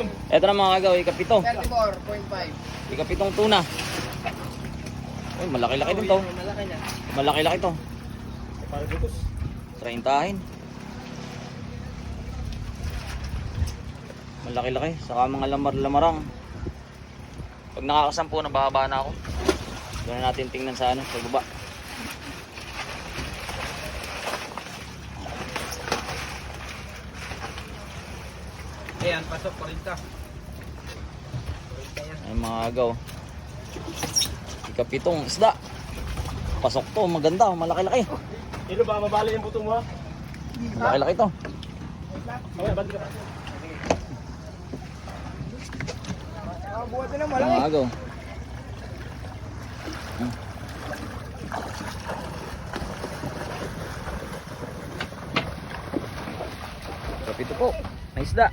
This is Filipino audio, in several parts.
Ito na mga kagaw, ikapito. 34.5. Ikapitong tuna. Uy, malaki-laki din to. Malaki na. Malaki-laki to. Para butos. 30. Malaki-laki. Saka mga lamar-lamarang. Pag nakakasampu, nabababa na ako. Doon na natin tingnan sa ano, sa baba. Ayan, pasok 40. Ay mga agaw. Ikapitong isda. Pasok to, maganda, malaki-laki. Ilo ba mabali yung buto mo ha? Malaki-laki to. Okay, balik ka. Buhat na Ay mga agaw. Kapito po, may isda.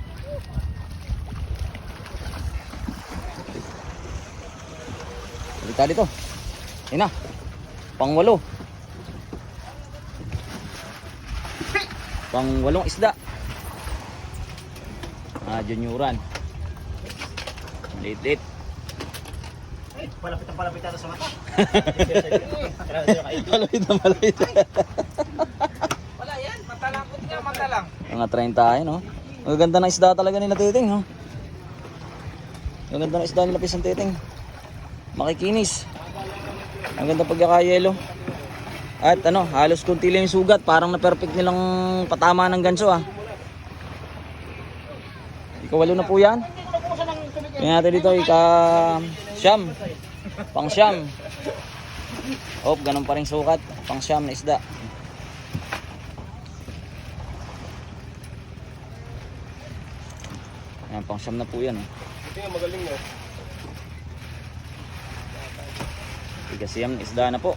Balik dito. Ayun na. Pang-8. Pang-8 isda. Junioran. Liit-liit. Palapit ang palapit sa mata. Malapit na malapit. Wala yan, matalangkot nga, matalang. Mga 30 ayun, no? Ang ganda ng isda talaga nila Titing, no? Ang ganda ng isda nila Pisang Titing. Makikinis. Ang ganda pagkakayelo. At ano, halos kunti lang yung sugat. Parang na-perfect nilang patama ng ganso, ah. Ika-8 na po yan. Tingnan natin dito, ika-siyam. Pang-siyam. Oh, ganun pa rin sukat. Pang-siyam na isda. Ayan, pang-siyam na po yan, oh. Ito nga magaling na. Igasiyam na isda na po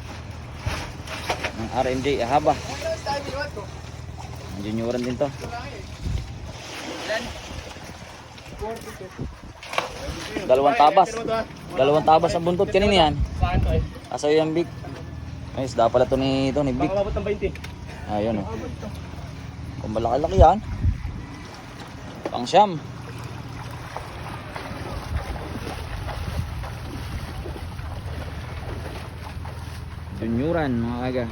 ng RMJ Ahaba. Ang junioran din to. Dalawang tabas ang buntot kanina yan. Saan to eh? Asa yung big. Ay, isda pala to ni Big. Baka mabot ng 20. Ayun, oh. Kung malaki-laki yan. Pang-siyam. Junioran mga kaga.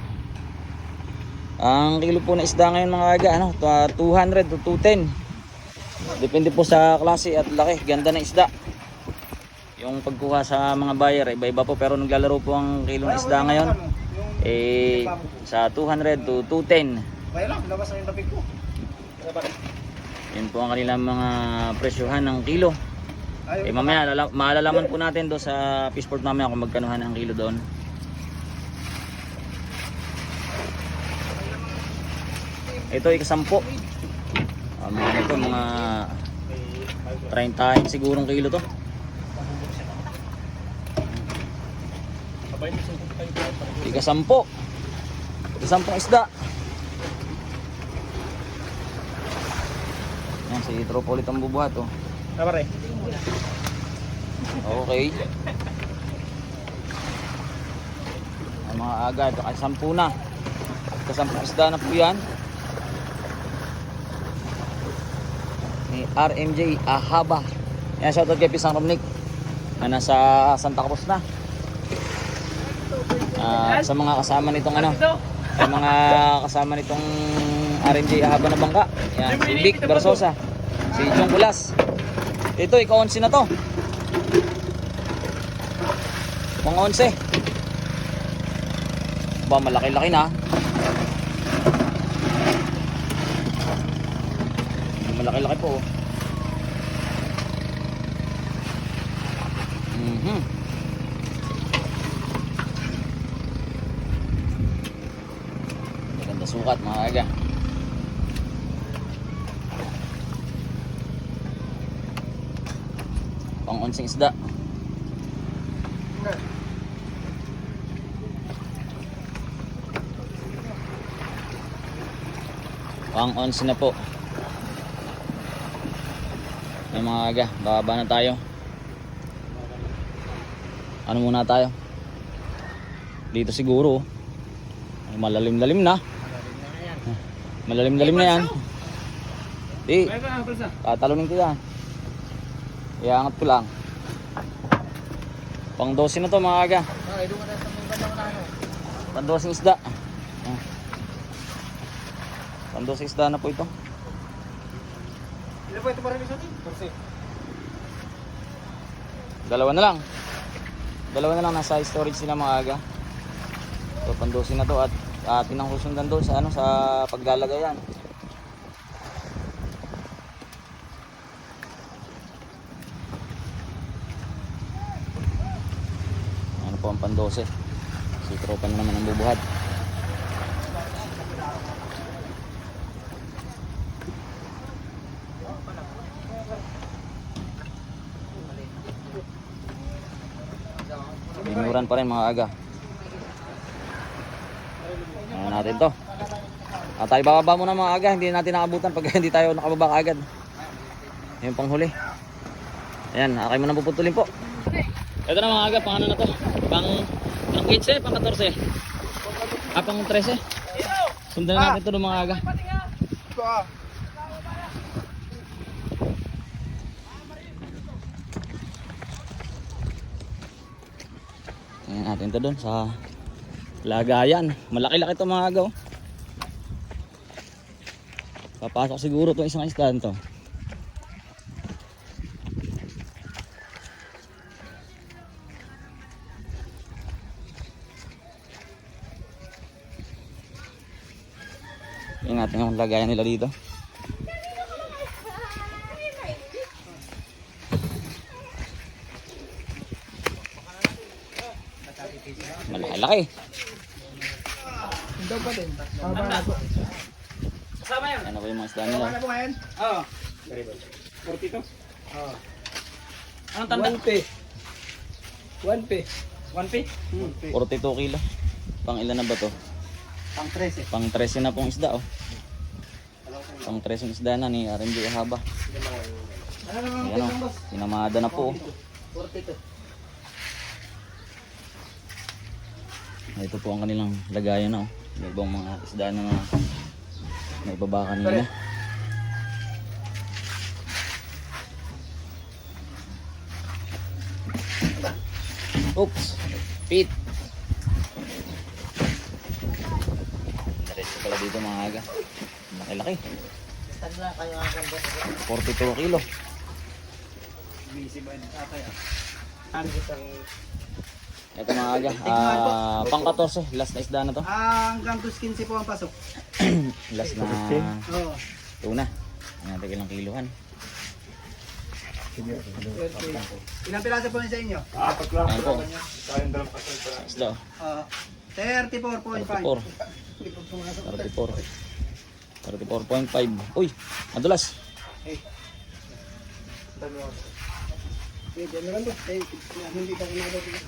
Ang kilo po na isda ngayon mga kaga, ano, 200 to 210. Depende po sa klase at laki. Ganda ng isda. Yung pagkuha sa mga buyer, iba-iba po. Pero naglalaro po ang kilo ng isda ngayon. Sa 200 to 210. Kaya lang, labas na yung tapik ko. Yun po ang kanilang mga presyohan ng kilo. Mamaya malalaman po natin do sa Fishport mamaya kung magkanuhan ang kilo doon. Ito ika-10. Ito mga 30 sigurong kilo to. Ika-10. Ika-10 isda. Yan si Tropolit ang bubuhat, oh. Tama rin. Okay. Ang mga agad, ika-10 na. Ika-10 isda na po yan. Ni RMJ Ahaba. Yan, shoutout kay Pisang Romnick na nasa Santa Cruz na. Sa mga kasama nitong ano, sa mga kasama nitong RMJ Ahaba na bangka. Yan, si Vic Barsosa, si Jong Kulas. Ito, ika-11 na to. Mga 11. Ba, malaki-laki na. Malaki-laki po, oh. Maganda sukat mga kaga. Pang-onsing isda. Pang-ons na po. Ay mga kaga, bababa na tayo. Ano muna tayo? Dito siguro. Ay, malalim-lalim na. Malalim-lalim na yan. Di, tatalunin ko yan. Iangat ko lang. Pang 12 na to mga aga. Okay, doon ka na sa may bandang na ano. Pang 12 isda. Ah. Pang 12 isda na po ito. Ilan po ito marami sa atin? 14. Dalawa na lang. Dalawa na lang nasa storage sila mga aga. So pang 12 na to at atin ang susundan doon sa ano sa paglalagayan. Ano po ang pang 12. Si tropa na naman ang bubuhat. Binuran pa rin mga aga. Ayan natin to. Tayo bababa muna mga aga. Hindi natin nakabutan pag hindi tayo nakababa agad. Yung panghuli. Ayan, akay mo nang puputulin po. Ito na mga aga, pang ano na to? Pang 15, pang 14. Pang 13. Sundan na natin ito ng mga aga. Ito ah. Ayan natin ito doon sa lagayan. Malaki-laki ito mga aga. Oh. Papasok siguro itong isang isda to. Tingnan natin yung lagayan nila dito. Malaki-laki. Daw pa din. Haba na po. Kasama yan. Ano ba yung mga isda nila? Haba na po ngayon? Oo. 42. Oo. Anong tanda? 1P. 1P. 1P? 42 kilo. Pang ilan na ba to? Pang 13. Pang 13 na pong isda oh. Pang 13 isda na ni RMJ Ahaba. Ano naman Ayan oh. Pinamada na po oh. 42. Ito po ang kanilang lagayan na oh. May ibang mga isda na may baba kanina. Oops! Pit! Diretso pala dito mga aga. Laki-laki. 42 kilo. Busy ba yun? Atay ah. Ito mga aga. Pang 14. Last na isda na to. Hanggang 2.15 po ang pasok. Last na Oo. tuna. Ayan natin ilang kiluhan. Ilang piraso po yun sa inyo? Ayan po. Isda oh. 34.5. 34.5. Uy! Madulas. Diyan na lang po. Hindi pa kinagawa dito.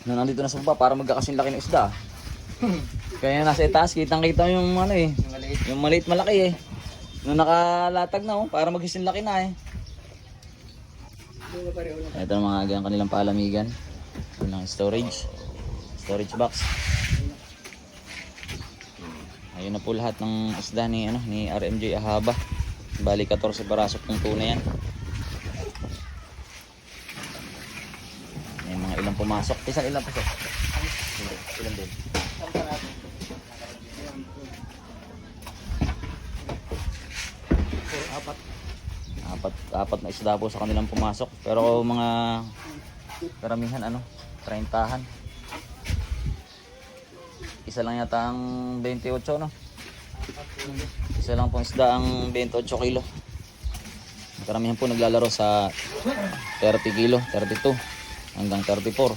Nandito na sa baba para magkakasing laki ng isda. Kaya nasa itaas, kitang-kita yung ano eh. Yung maliit malaki eh. Nung nakalatag na oh, para magkasing laki na eh. Ito na mga aga ang kanilang palamigan. Ito ng storage. Storage box. Ayun na po lahat ng isda ni RMJ Ahaba. Bali 14 paraso pong tuna yan. May mga ilang pumasok. Isang ilang pasok. Ilan din. Apat na isda po sa kanilang pumasok. Pero mga karamihan 30-han. Isa lang yata ang 28 no. Isa lang pong isda ang 28 kilo. Karamihan po naglalaro sa 30 kilo, 32 hanggang 34.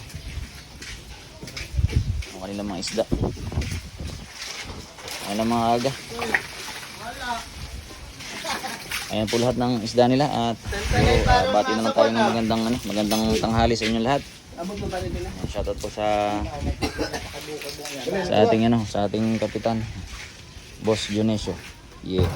Ang kanilang mga isda. Ayan mga aga. Ayan po lahat ng isda nila at bati na lang tayo ng magandang tanghali sa inyo lahat. Shoutout po sa ating sa ating kapitan, Boss Dionisio. Yeah.